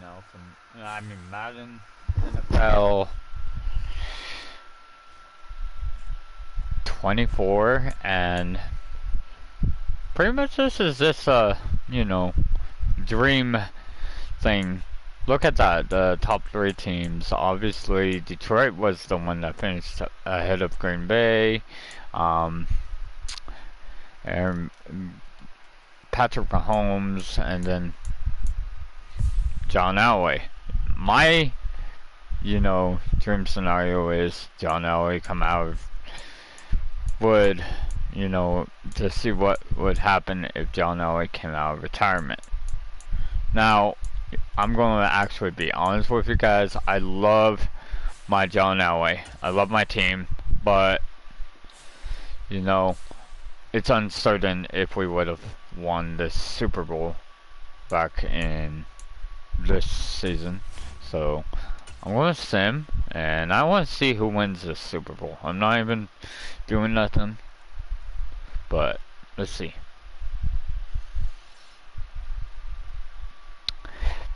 know, Madden NFL 24, and pretty much this is this, you know, dream thing. Look at that, the top three teams. Obviously, Detroit was the one that finished ahead of Green Bay. And Patrick Mahomes, and then John Elway. My, dream scenario is John Elway come out would, to see what would happen if John Elway came out of retirement. Now, I'm going to actually be honest with you guys. I love my John Elway. I love my team, but, it's uncertain if we would have won this Super Bowl back in this season. So I'm going to sim, and I want to see who wins this Super Bowl. I'm not even doing nothing, but let's see.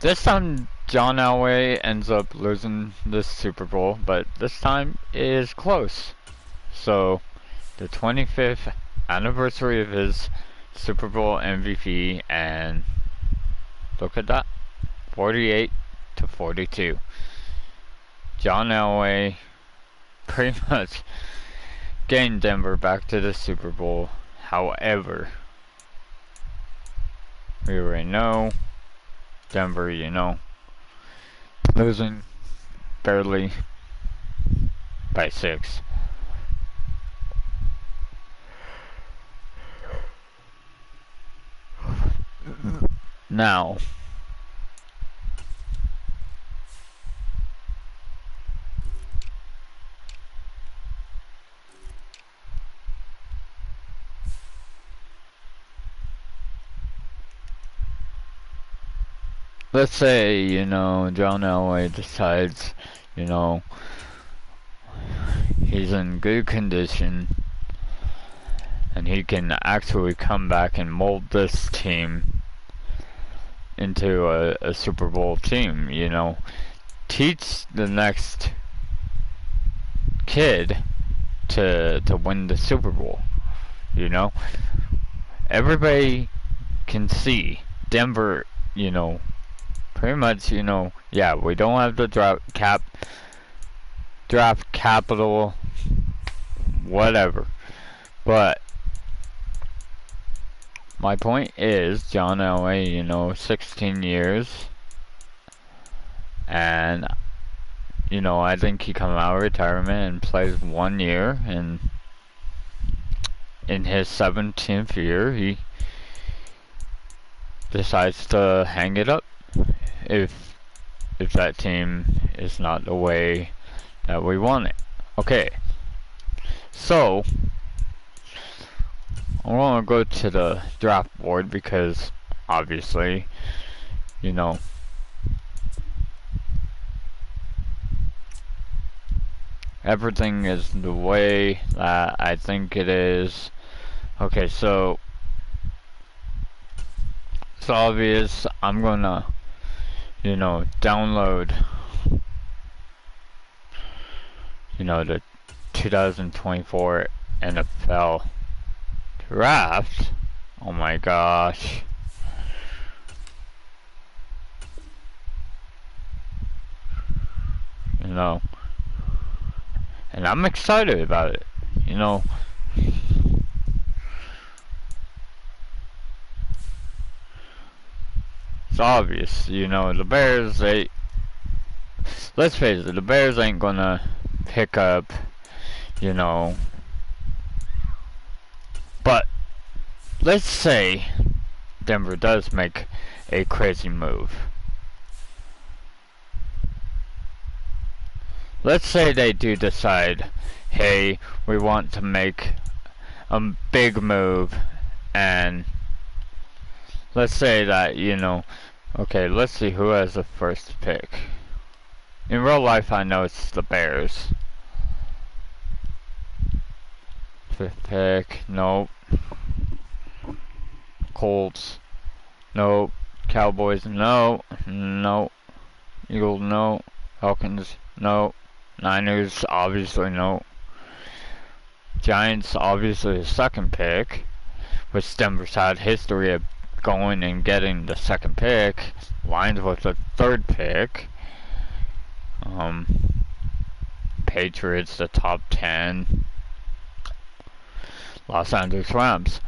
This time John Elway ends up losing this Super Bowl, but this time it is close. So the 25th anniversary of his Super Bowl MVP, and look at that, 48-42. John Elway pretty much getting Denver back to the Super Bowl. However, we already know Denver, losing barely by 6. Now, let's say, John Elway decides, he's in good condition and he can actually come back and mold this team into a Super Bowl team, teach the next kid to win the Super Bowl, everybody can see Denver, pretty much, yeah, we don't have the draft capital, whatever, but my point is, John Elway, 16 years, and, I think he come out of retirement and plays 1 year, and in his 17th year, he decides to hang it up if that team is not the way that we want it. Okay, so I want to go to the draft board because obviously, everything is the way that I think it is. Okay, so it's obvious. I'm gonna, download, the 2024 NFL draft. Oh my gosh. And I'm excited about it, It's obvious, the Bears, let's face it, the Bears ain't gonna pick up, but let's say Denver does make a crazy move. Let's say they do decide, hey, we want to make a big move, and let's say that, okay, let's see who has the first pick. In real life, I know it's the Bears. 5th pick, nope. Colts, nope. Cowboys, no, nope. Eagles, no. Falcons, no. Niners, obviously, no. Giants, obviously, the second pick, which Denver's had history of going and getting the second pick. Lions with the third pick. Patriots, the top 10. Los Angeles Rams.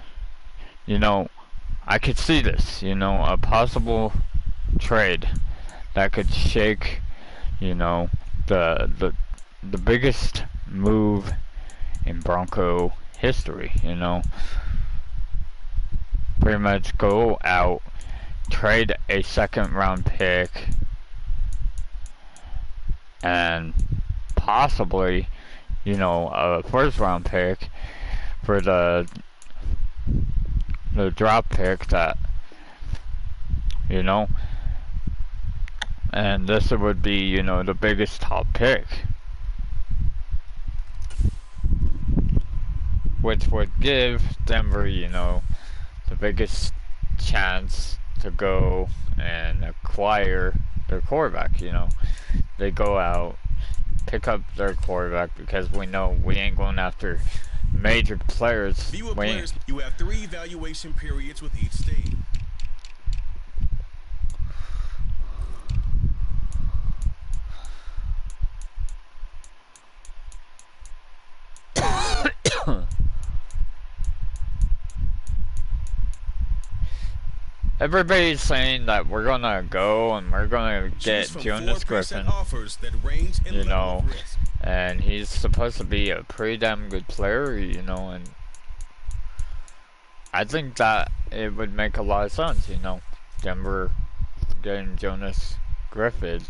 You know, I could see this, you know, a possible trade that could shake, you know, the biggest move in Bronco history, you know. Pretty much go out, trade a second round pick, and possibly, you know, a first round pick for the drop pick that, you know, and this would be, you know, the biggest top pick, which would give Denver, you know, the biggest chance to go and acquire their quarterback, you know. They go out, pick up their quarterback, because we know we ain't going after major players. Viewer players, you have 3 evaluation periods with each stage. Everybody's saying that we're gonna go and we're gonna get Jonas Griffin, you know, and he's supposed to be a pretty damn good player, you know, and I think that it would make a lot of sense, you know, Denver getting Jonas Griffin.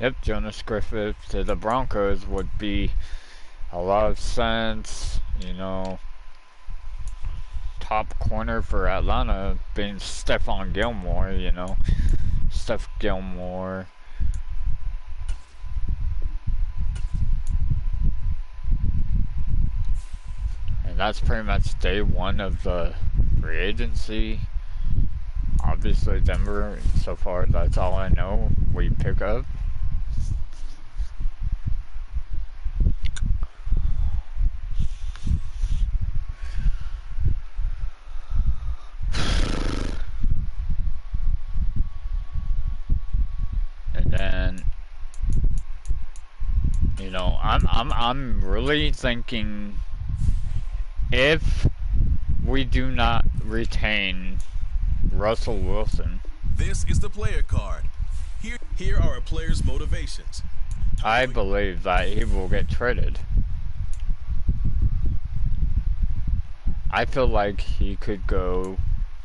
Yep, Jonas Griffith to the Broncos would be a lot of sense, you know. Top corner for Atlanta being Stephon Gilmore, you know. Steph Gilmore. And that's pretty much day one of the free agency. Obviously Denver, so far that's all I know we pick up. And then, you know, I'm really thinking if we do not retain Russell Wilson, this is the player card. Here are a player's motivations. I believe that he will get traded. I feel like he could go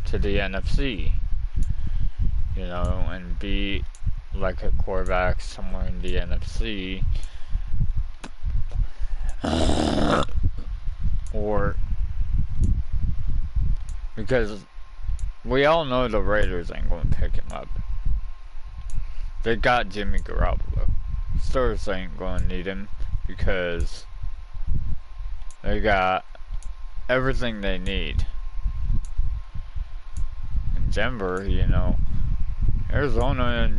to the NFC, you know, and be like a quarterback somewhere in the NFC. Or, because we all know the Raiders ain't going to pick him up. They got Jimmy Garoppolo. Steelers ain't going to need him because they got everything they need. In Denver, you know, Arizona,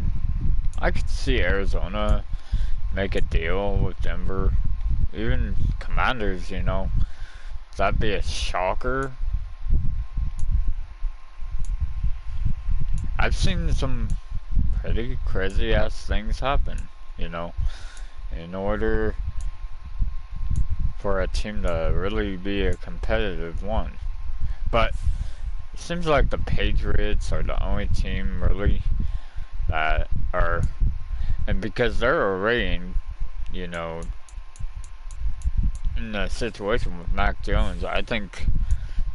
I could see Arizona make a deal with Denver. Even Commanders, you know, that'd be a shocker. I've seen some pretty crazy ass things happen, you know, in order for a team to really be a competitive one. But it seems like the Patriots are the only team really that are, and because they're already, you know, in the situation with Mac Jones, I think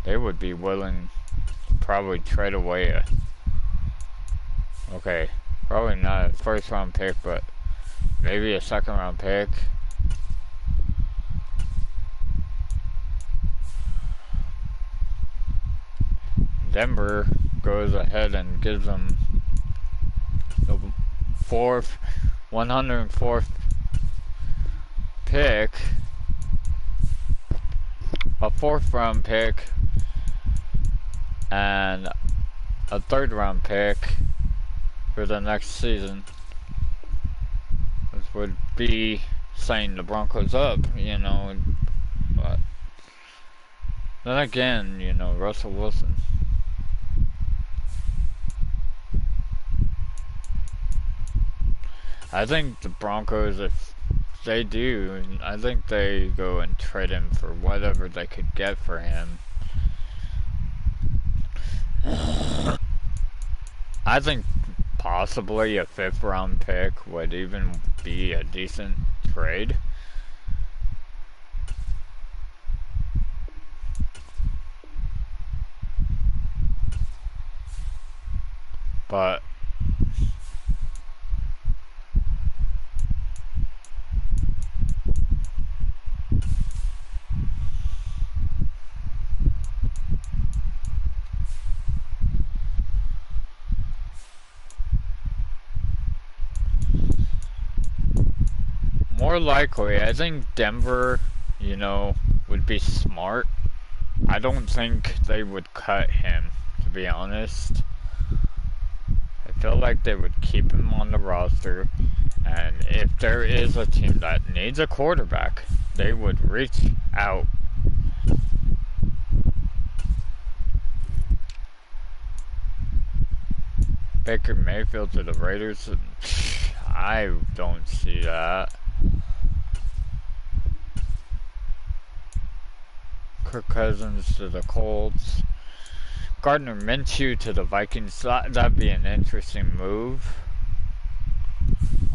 they would be willing to probably trade away a, okay, probably not a first round pick, but maybe a second round pick. Denver goes ahead and gives them the 104th pick a 4th-round pick and a 3rd-round pick for the next season. This would be signing the Broncos up, you know, but then again, you know, Russell Wilson. I think the Broncos, if they do, I think they go and trade him for whatever they could get for him. I think possibly a 5th-round pick would even be a decent trade. But more likely, I think Denver, you know, would be smart. I don't think they would cut him, to be honest. I feel like they would keep him on the roster, and if there is a team that needs a quarterback, they would reach out. Baker Mayfield to the Raiders, I don't see that. Kirk Cousins to the Colts. Gardner Minshew to the Vikings, that'd be an interesting move.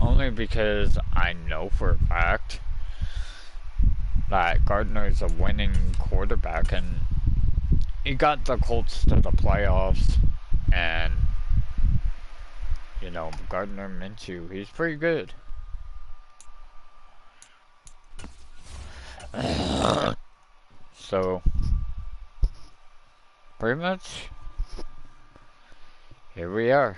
Only because I know for a fact that Gardner's a winning quarterback and he got the Colts to the playoffs, and you know, Gardner Minshew, he's pretty good. So pretty much here we are.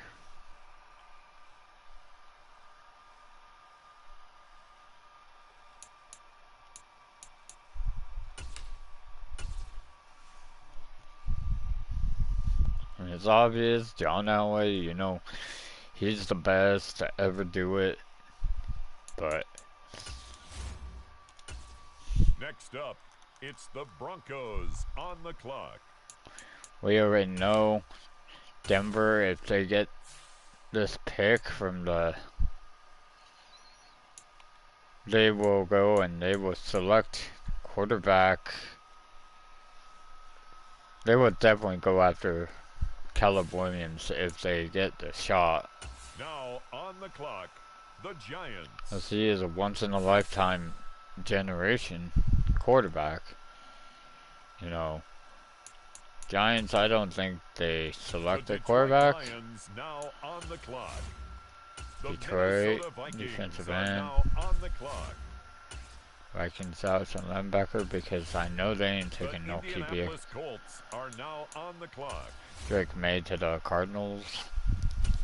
And it's obvious, John Elway, you know, he's the best to ever do it. But next up, it's the Broncos on the clock. We already know Denver, if they get this pick from they will go and they will select quarterback. They will definitely go after Caleb Williams if they get the shot. Now on the clock, the Giants. As he is a once-in-a-lifetime generation quarterback. You know, Giants, I don't think they select a quarterback. Lions now on the clock. Detroit, defensive end. Now on the clock. Vikings out some linebacker because I know they ain't taking no QB. Colts are now on the clock. Drake May to the Cardinals.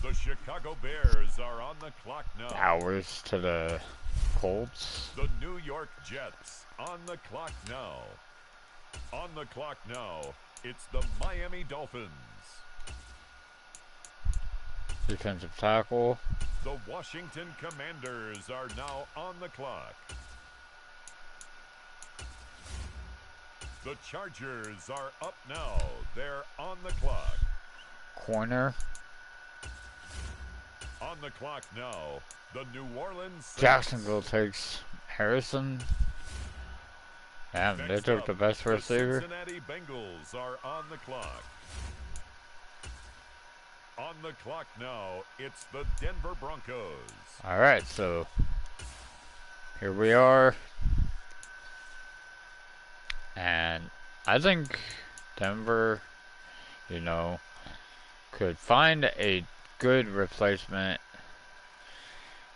The Chicago Bears are on the clock now. Bowers to the Colts. The New York Jets on the clock now. On the clock now, it's the Miami Dolphins. Defensive tackle. The Washington Commanders are now on the clock. The Chargers are up now. They're on the clock. Corner. On the clock now, the New Orleans Saints. Jacksonville takes Harrison. Damn, they took the best receiver. The Cincinnati Bengals are on the clock. On the clock now, it's the Denver Broncos. Alright, so here we are. And I think Denver, you know, could find a good replacement.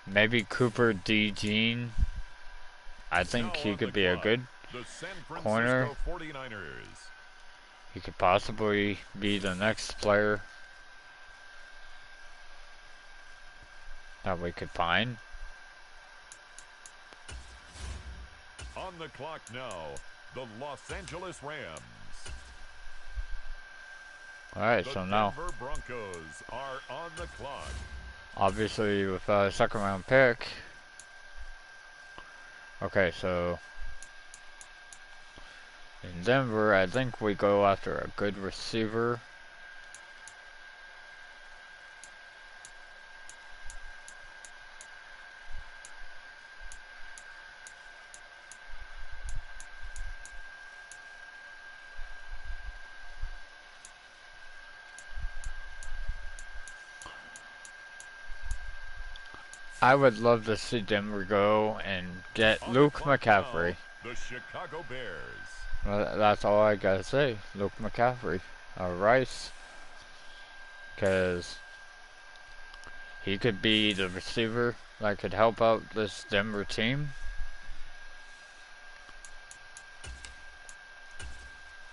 Maybe Cooper D. Jean. I think he could be a good corner. 49ers. He could possibly be the next player that we could find. On the clock now, the Los Angeles Rams. Alright, The so now, Denver Broncos are on the clock. obviously with a second round pick. Okay, so in Denver, I think we go after a good receiver. I would love to see Denver go and get On the Luke clock now, McCaffrey. the Chicago Bears. Well, that's all I gotta say. Luke McCaffrey. Rice. Because he could be the receiver that could help out this Denver team.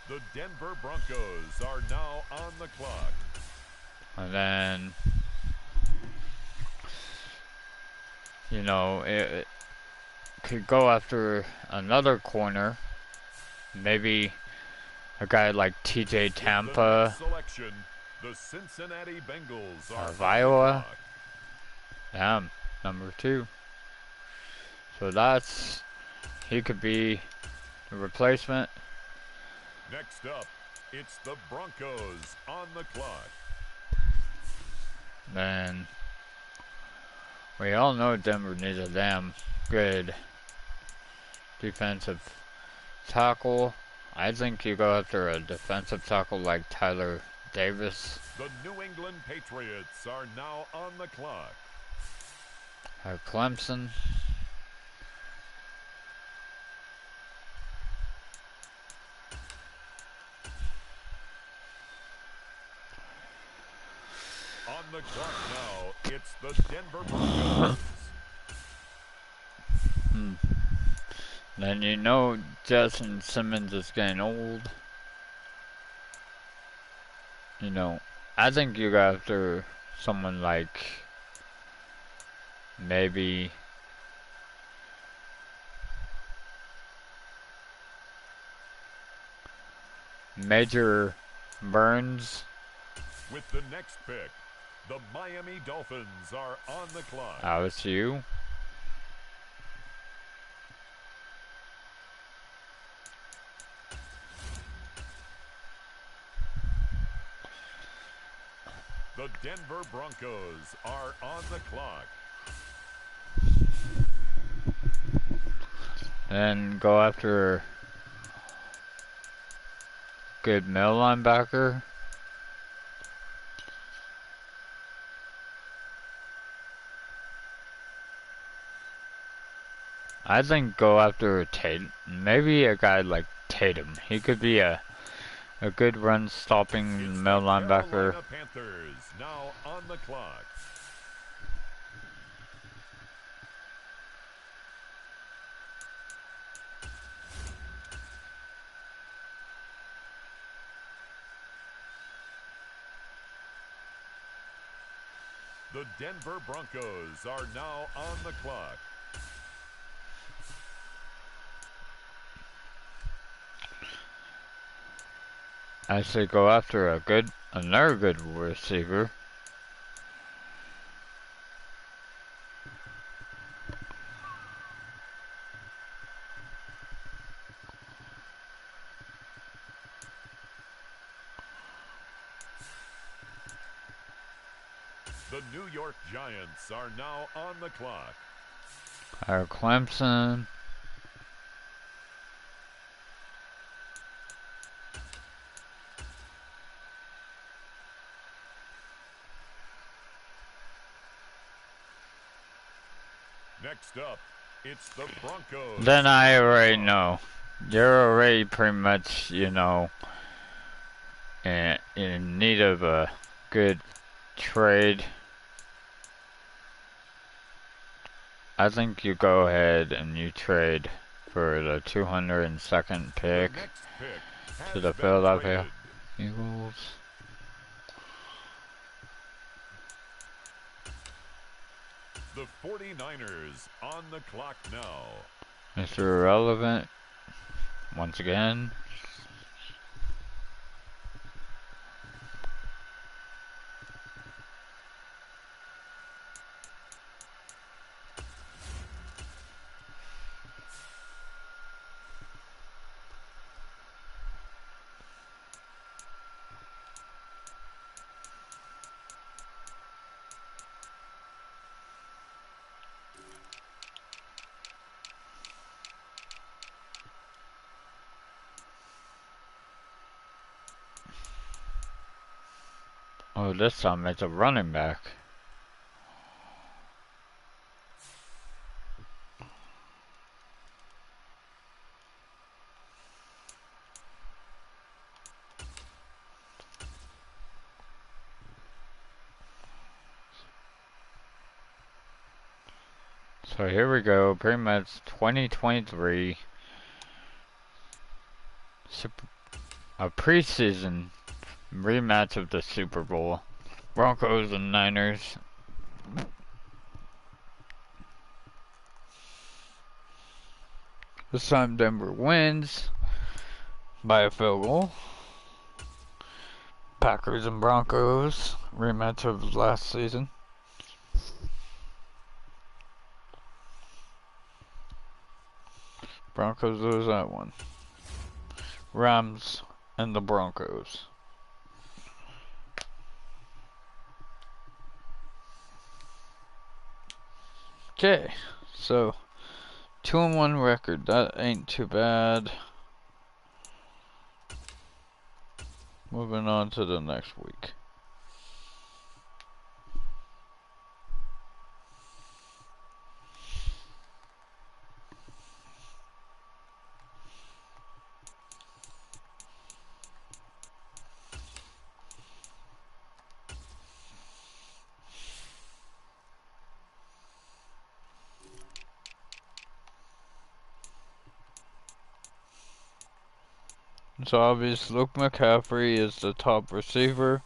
The Denver Broncos are now on the clock. And then, you know, it could go after another corner. Maybe a guy like TJ With the Tampa next selection, the Cincinnati Bengals are of on the Iowa. clock. Damn, number 2. So that's, he could be the replacement. Next up, it's the Broncos on the clock. Then we all know Denver needs a damn good defensive tackle. I think you go after a defensive tackle like Tyler Davis The New England Patriots are now on the clock. or Clemson. On the clock now, it's the Denver Broncos. Then you know Justin Simmons is getting old. You know, I think you go after someone like maybe Major Burns. With the next pick, the Miami Dolphins are on the clock. LSU. The Denver Broncos are on the clock. Then go after good middle linebacker. I think go after Tatum. Maybe a guy like Tatum. He could be a good run It's stopping the middle linebacker. Carolina Panthers now on the clock. The Denver Broncos are now on the clock. I say go after another good receiver. The New York Giants are now on the clock. Or Clemson. Next up, it's the Broncos. Then I already know. You're already pretty much, you know, in need of a good trade. I think you go ahead and you trade for the 202nd The pick next pick to has the been Philadelphia traded. Eagles. The 49ers on the clock now. Mr. Irrelevant. once again. Oh, this time it's a running back. So here we go, pretty much 2023. A preseason rematch of the Super Bowl. Broncos and Niners. This time Denver wins by a field goal. Packers and Broncos, rematch of last season. Broncos lose that one. Rams and the Broncos. Okay, so 2-1 record. That ain't too bad. Moving on to the next week. It's obvious Luke McCaffrey is the top receiver.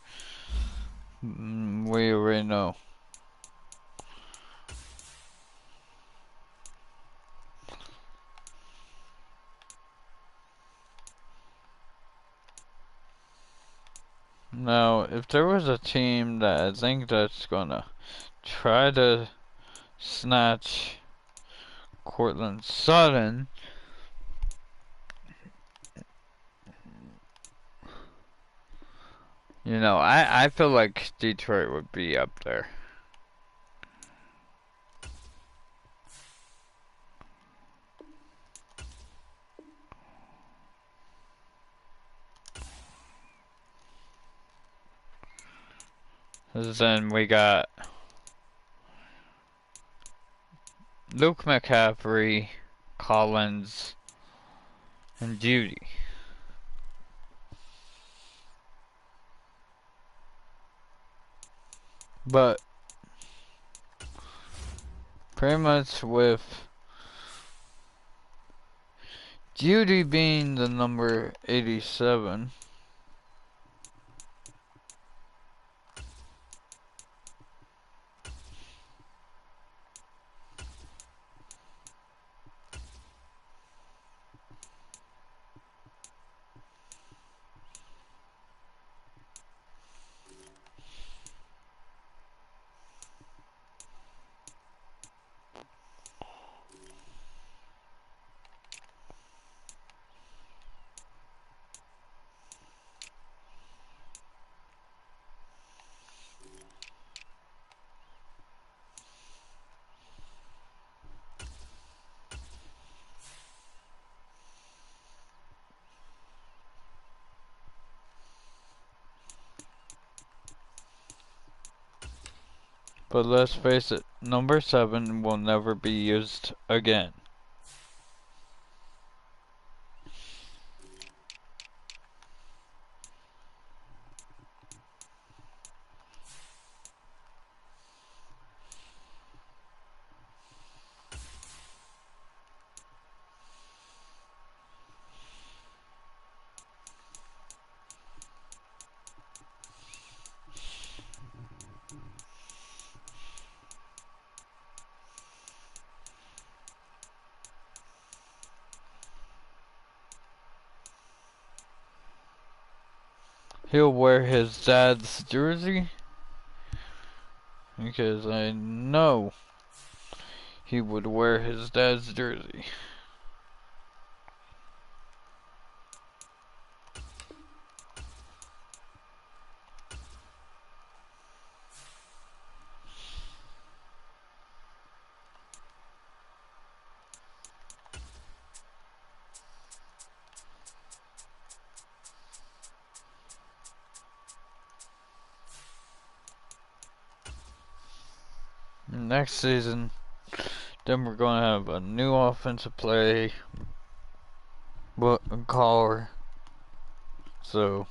We already know. Now, if there was a team that I think that's gonna try to snatch Cortland Sutton, you know, I feel like Detroit would be up there. Then we got Luke McCaffrey, Collins, and Judy. But pretty much with Judy being the number 87, but let's face it, number 7 will never be used again. he'll wear his dad's jersey, because I know he would wear his dad's jersey. Next season, then we're going to have a new offensive play caller, so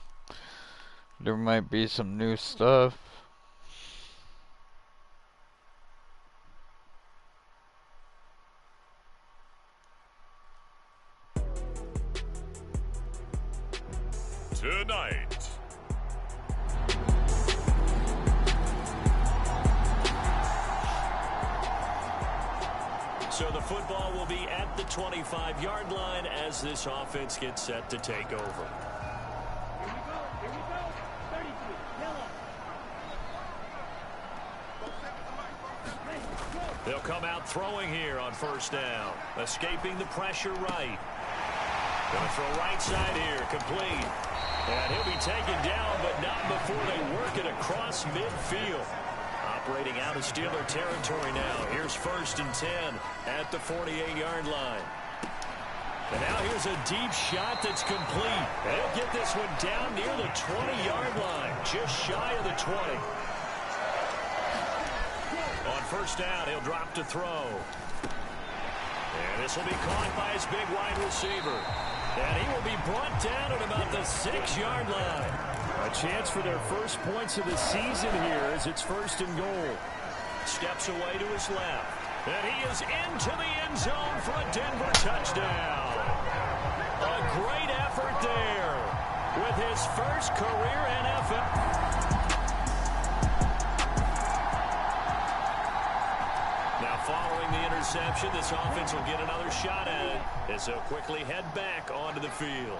there might be some new stuff. Tonight. So the football will be at the 25-yard line as this offense gets set to take over. Here we go. 33, yellow. They'll come out throwing here on first down. Escaping the pressure right. Going to throw right side here, complete. And he'll be taken down, but not before they work it across midfield. Operating out of Steeler territory now. Here's 1st and 10 at the 48-yard line. And now here's a deep shot that's complete. They'll get this one down near the 20-yard line, just shy of the 20. On first down, he'll drop to throw. And this will be caught by his big wide receiver. And he will be brought down at about the 6-yard line. A chance for their first points of the season here as it's 1st and goal. Steps away to his left. And he is into the end zone for a Denver touchdown. A great effort there with his first career NFL. Now following the interception, this offense will get another shot at it as they'll quickly head back onto the field.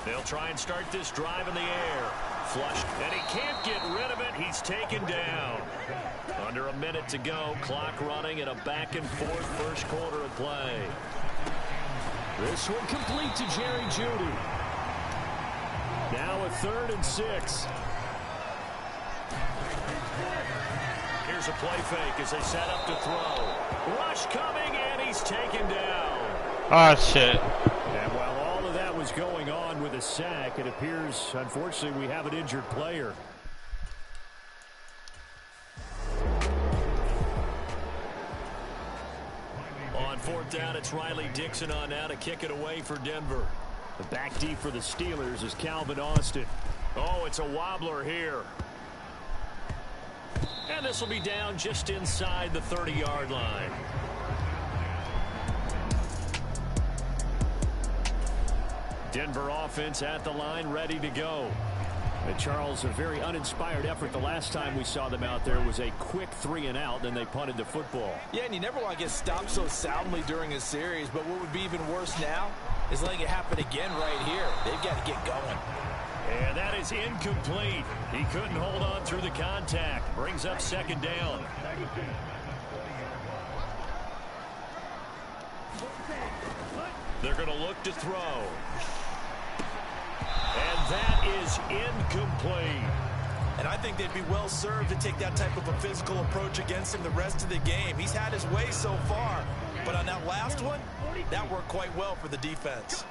They'll try and start this drive in the air. Flush, and he can't get rid of it. He's taken down. Under a minute to go. Clock running in a back-and-forth first quarter of play. This one complete to Jerry Jeudy. Now a 3rd and 6. Here's a play fake as they set up to throw. Rush coming, and he's taken down. Ah, shit. And while all of that was going on with a sack, it appears, unfortunately, we have an injured player. On 4th down, it's Riley Dixon on now to kick it away for Denver. The back deep for the Steelers is Calvin Austin. Oh, it's a wobbler here. And this will be down just inside the 30-yard line. Denver offense at the line, ready to go. And Charles, a very uninspired effort. The last time we saw them out there was a quick 3-and-out, then they punted the football. Yeah, and you never want to get stopped so soundly during a series, but what would be even worse now is letting it happen again right here. They've got to get going. And that is incomplete. He couldn't hold on through the contact. Brings up 2nd down. They're going to look to throw. And that is incomplete. And I think they'd be well served to take that type of a physical approach against him the rest of the game. He's had his way so far, but on that last one, that worked quite well for the defense.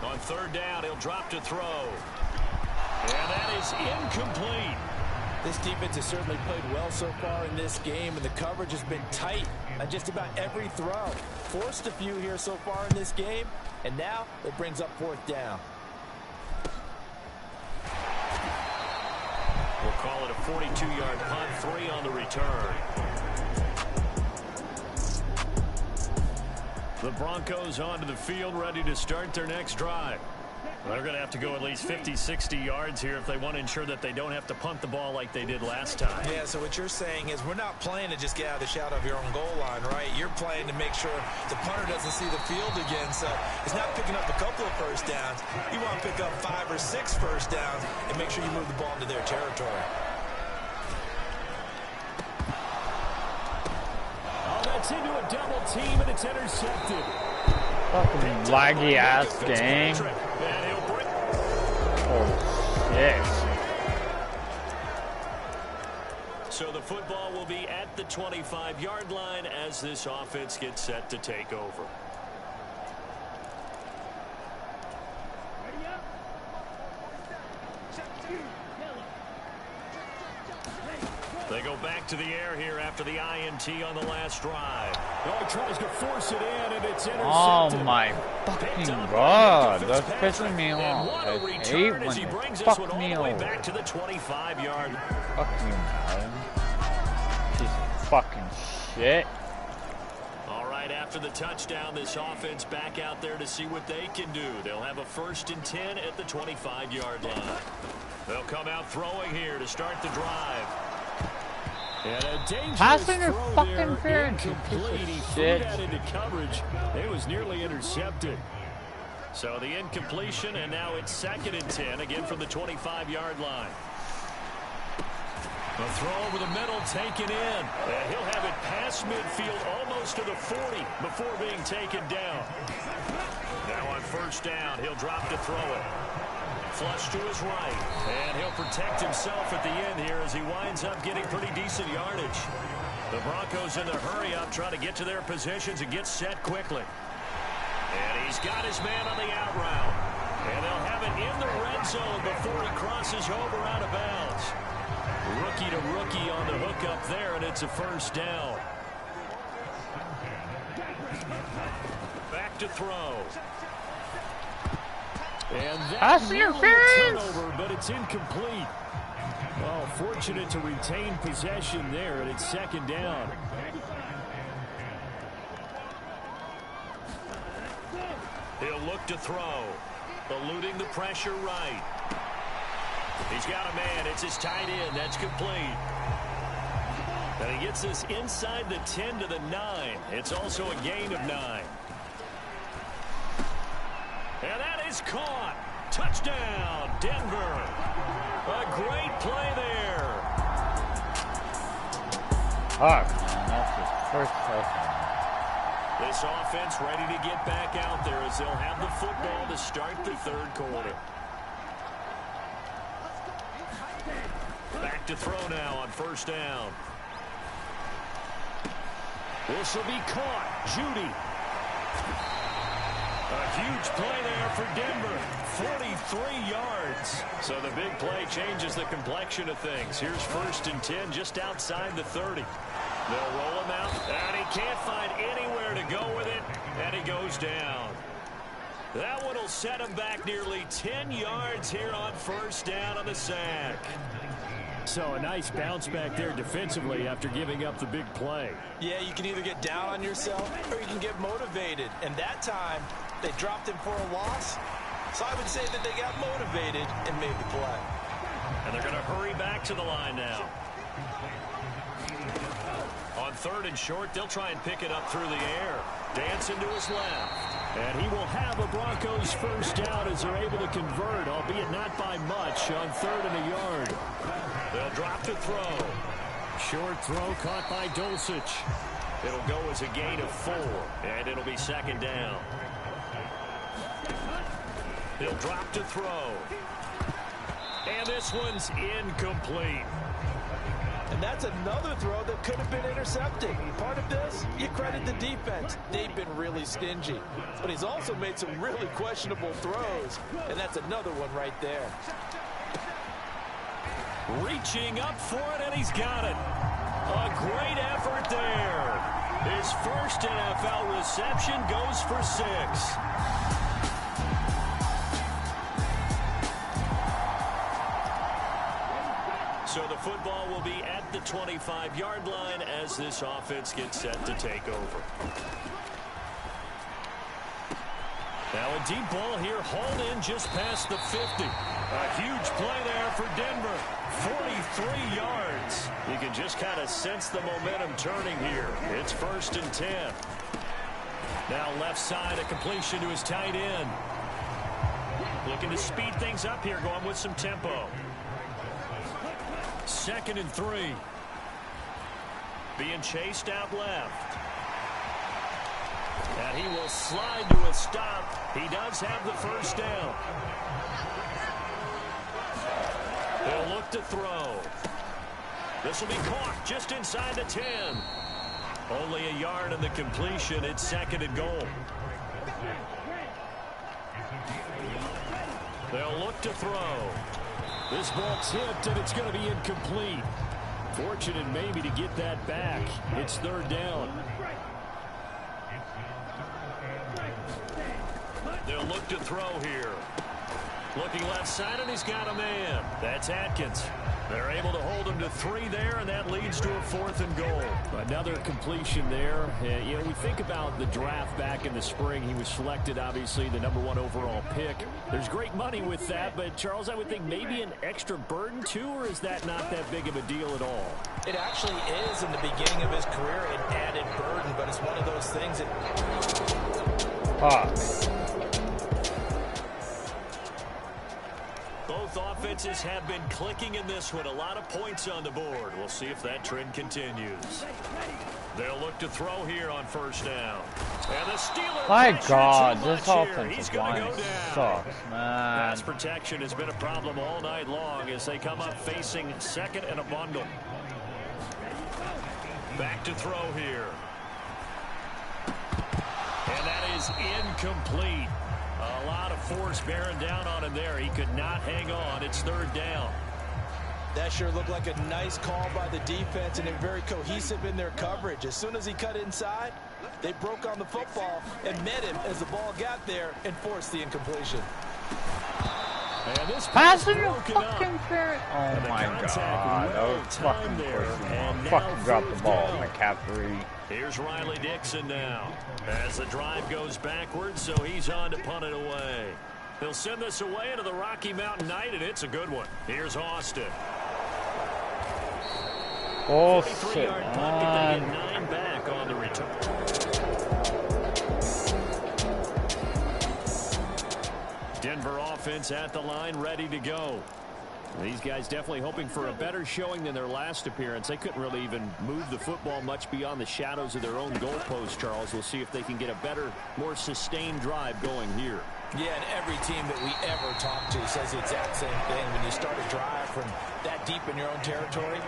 On 3rd down, he'll drop to throw. And that is incomplete. This defense has certainly played well so far in this game, and the coverage has been tight on just about every throw. Forced a few here so far in this game, and now it brings up 4th down. We'll call it a 42-yard punt, 3 on the return. The Broncos onto the field, ready to start their next drive. They're going to have to go at least 50, 60 yards here if they want to ensure that they don't have to punt the ball like they did last time. Yeah, so what you're saying is we're not playing to just get out of the shadow of your own goal line, right? You're playing to make sure the punter doesn't see the field again. So it's not picking up a couple of first downs. You want to pick up 5 or 6 first downs and make sure you move the ball into their territory. Oh, that's into a double team, and it's intercepted. Fucking laggy ass game. Oh shit. So the football will be at the 25-yard line as this offense gets set to take over. Ready up. They go back to the air here after the INT on the last drive. Oh, he tries to force it in, and it's intercepted. Oh my fucking god. That's pissing me off. I hate when they fuck me over. Back to the 25-yard. Fuck you, man. Piece of fucking shit. All right, after the touchdown, this offense back out there to see what they can do. They'll have a 1st and 10 at the 25-yard line. They'll come out throwing here to start the drive. And a dangerous throw there, incomplete. He threw that into coverage. It was nearly intercepted. So the incompletion, and now it's 2nd and 10, again from the 25-yard line. A throw over the middle taken in. And he'll have it past midfield almost to the 40 before being taken down. Now on 1st down, he'll drop to throw it. Flush to his right, and he'll protect himself at the end here as he winds up getting pretty decent yardage. The Broncos in the hurry-up trying to get to their positions and get set quickly. And he's got his man on the out route. And they'll have it in the red zone before he crosses over out of bounds. Rookie to rookie on the hook up there, and it's a 1st down. Back to throw. And that's a turnover, but it's incomplete. Well, fortunate to retain possession there, and it's 2nd down. He'll look to throw, eluding the pressure right. He's got a man. It's his tight end. That's complete. And he gets this inside the 10 to the 9. It's also a gain of 9. And that is caught. Touchdown, Denver. A great play there. Fuck, man. That's the 1st touchdown. This offense ready to get back out there as they'll have the football to start the 3rd quarter. Back to throw now on 1st down. This will be caught. Judy. A huge play there for Denver. 43 yards. So the big play changes the complexion of things. Here's 1st and 10 just outside the 30. They'll roll him out, and he can't find anywhere to go with it, and he goes down. That one will set him back nearly 10 yards here on 1st down on the sack. So a nice bounce back there defensively after giving up the big play. Yeah, you can either get down on yourself or you can get motivated. And that time, they dropped him for a loss. So I would say that they got motivated and made the play. And they're going to hurry back to the line now. On 3rd and short, they'll try and pick it up through the air. Dancing to his left. And he will have a Broncos 1st down as they're able to convert, albeit not by much, on 3rd and a yard. They'll drop to throw. Short throw caught by Dulcich. It'll go as a gain of 4, and it'll be 2nd down. He'll drop to throw. And this one's incomplete. And that's another throw that could have been intercepted. Part of this, you credit the defense. They've been really stingy. But he's also made some really questionable throws. And that's another one right there. Reaching up for it, and he's got it. A great effort there. His 1st NFL reception goes for 6. So the football will be at the 25-yard line as this offense gets set to take over. Now a deep ball here, hauled in just past the 50. A huge play there for Denver. 43 yards. You can just kind of sense the momentum turning here. It's 1st and 10. Now left side, a completion to his tight end. Looking to speed things up here, going with some tempo. 2nd and 3. Being chased out left. And he will slide to a stop. He does have the first down. They'll look to throw. This will be caught just inside the 10. Only a yard in the completion. It's 2nd and goal. They'll look to throw. This ball tipped, and it's going to be incomplete. Fortunate maybe to get that back. It's 3rd down. They'll look to throw here. Looking left side, and he's got a man. That's Atkins. They're able to hold him to 3 there, and that leads to a 4th and goal. Another completion there. You know, we think about the draft back in the spring. He was selected, obviously, the #1 overall pick. There's great money with that, but, Charles, I would think maybe an extra burden, too, or is that not that big of a deal at all? It actually is in the beginning of his career, an added burden, but it's one of those things that... Both offenses have been clicking in this one. A lot of points on the board. We'll see if that trend continues. They'll look to throw here on 1st down. And the Steelers... My God, this offensive line sucks, man. Pass protection has been a problem all night long as they come up facing 2nd and a bundle. Back to throw here. And that is incomplete. A lot of force bearing down on him there. He could not hang on. It's 3rd down. That sure looked like a nice call by the defense, and they're very cohesive in their coverage. As soon as he cut inside, they broke on the football and met him as the ball got there and forced the incompletion. And this pass fucking fair. Oh my God, that was fucking crazy. Fucking dropped the ball, McCaffrey. Here's Riley Dixon now as the drive goes backwards, so he's on to punt it away. They'll send this away into the Rocky Mountain night, and it's a good one. Here's Austin. Oh, 43-yard punt, and they get 9 back on the return. Denver offense at the line, ready to go. These guys definitely hoping for a better showing than their last appearance. They couldn't really even move the football much beyond the shadows of their own goalpost, Charles. We'll see if they can get a better, more sustained drive going here. Yeah, and every team that we ever talk to says the exact same thing. When you start a drive from that deep in your own territory,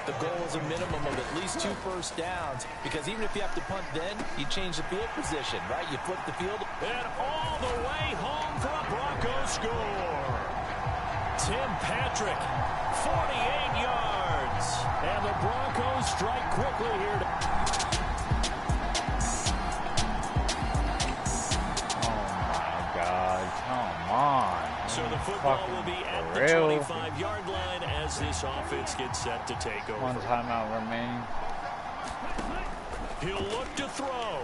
the goal is a minimum of at least 2 first downs, because even if you have to punt then, you change the field position, right? You flip the field. And all the way home for a Broncos score. Tim Patrick, 48 yards. And the Broncos strike quickly here. Come on. So the football will be at the 25-yard line as this offense gets set to take over. 1 timeout remaining. He'll look to throw.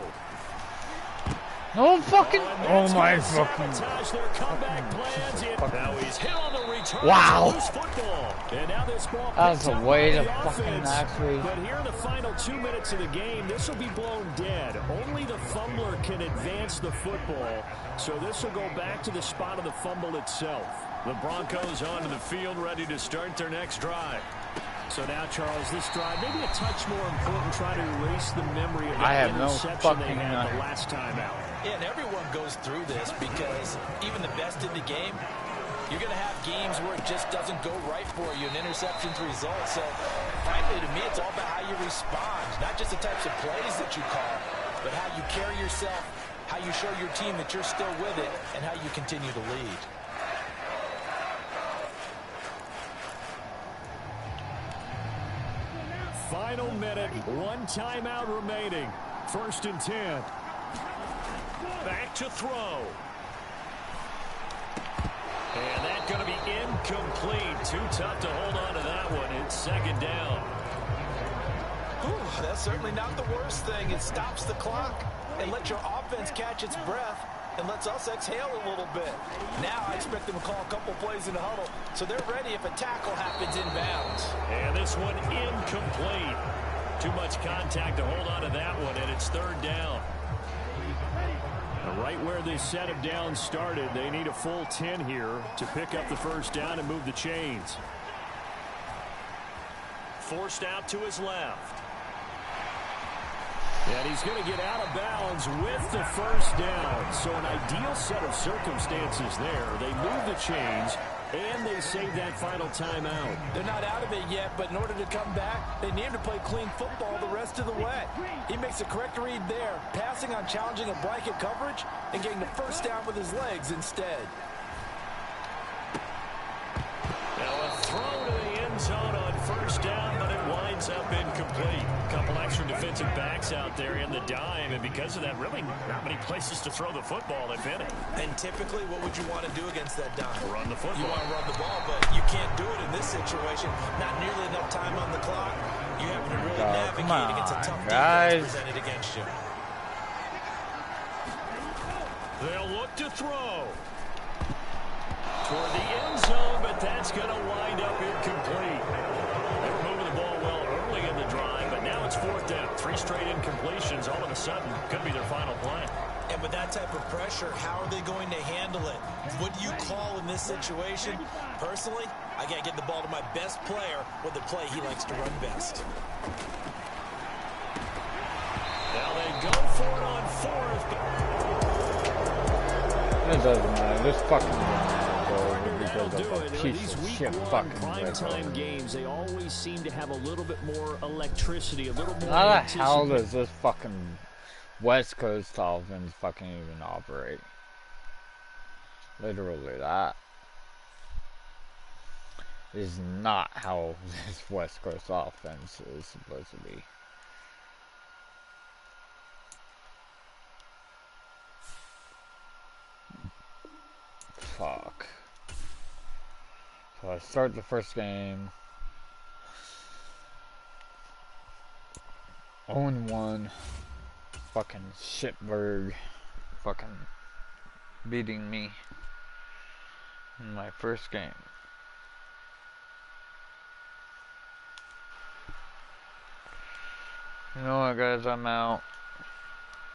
No fucking. Oh my fucking. Their comeback plans. Now he's hit on the return. Wow. Football. And now this ball That's a way to fucking actually. But here in the final 2 minutes of the game, this will be blown dead. Only the fumbler can advance the football. So this will go back to the spot of the fumble itself. The Broncos onto the field, ready to start their next drive. So now, Charles, this drive maybe a touch more important, trying to erase the memory of that interception they had the last time out. Yeah, and everyone goes through this because even the best in the game, you're going to have games where it just doesn't go right for you, and interceptions result. So, frankly, to me, it's all about how you respond, not just the types of plays that you call, but how you carry yourself, how you show your team that you're still with it, and how you continue to lead. Final minute, 1 timeout remaining. 1st and 10. Back to throw. And that's going to be incomplete. Too tough to hold on to that one. It's 2nd down. That's certainly not the worst thing. It stops the clock and lets your offense catch its breath. and lets us exhale a little bit. Now I expect them to call a couple plays in the huddle, so they're ready if a tackle happens inbounds. And this one incomplete. Too much contact to hold on to that one, and it's third down. Right where this set of downs started, they need a full 10 here to pick up the first down and move the chains. Forced out to his left. And he's going to get out of bounds with the first down. So an ideal set of circumstances there. They move the chains, and they save that final timeout. They're not out of it yet, but in order to come back, they need him to play clean football the rest of the way. He makes a correct read there, passing on challenging a blanket coverage and getting the first down with his legs instead. Now a throw to the end zone on first down, but it winds up incomplete. A couple extra defensive backs out there in the dime, and because of that, really not many places to throw the football, if any. And typically, what would you want to do against that dime? Run the football. You want to run the ball, but you can't do it in this situation. Not nearly enough time on the clock. You have to really navigate against a tough defense presented against you. They'll look to throw. Toward the end zone, but that's going to wind up incomplete. They were moving the ball well early in the drive, but now it's fourth down. 3 straight incompletions all of a sudden could be their final play. And with that type of pressure, how are they going to handle it? What do you call in this situation? Personally, I got to get the ball to my best player with the play he likes to run best. Now they go for it on fourth. It doesn't matter. This fucking game because of a piece of shit fucking primetime games, they always seem to have a little bit more electricity, a little more. How the hell does this fucking West Coast offense fucking even operate? Literally, that is not how this West Coast offense is supposed to be. Fuck. So I start the first game 0-1. Fucking shitberg. Fucking beating me in my first game. You know what, guys? I'm out.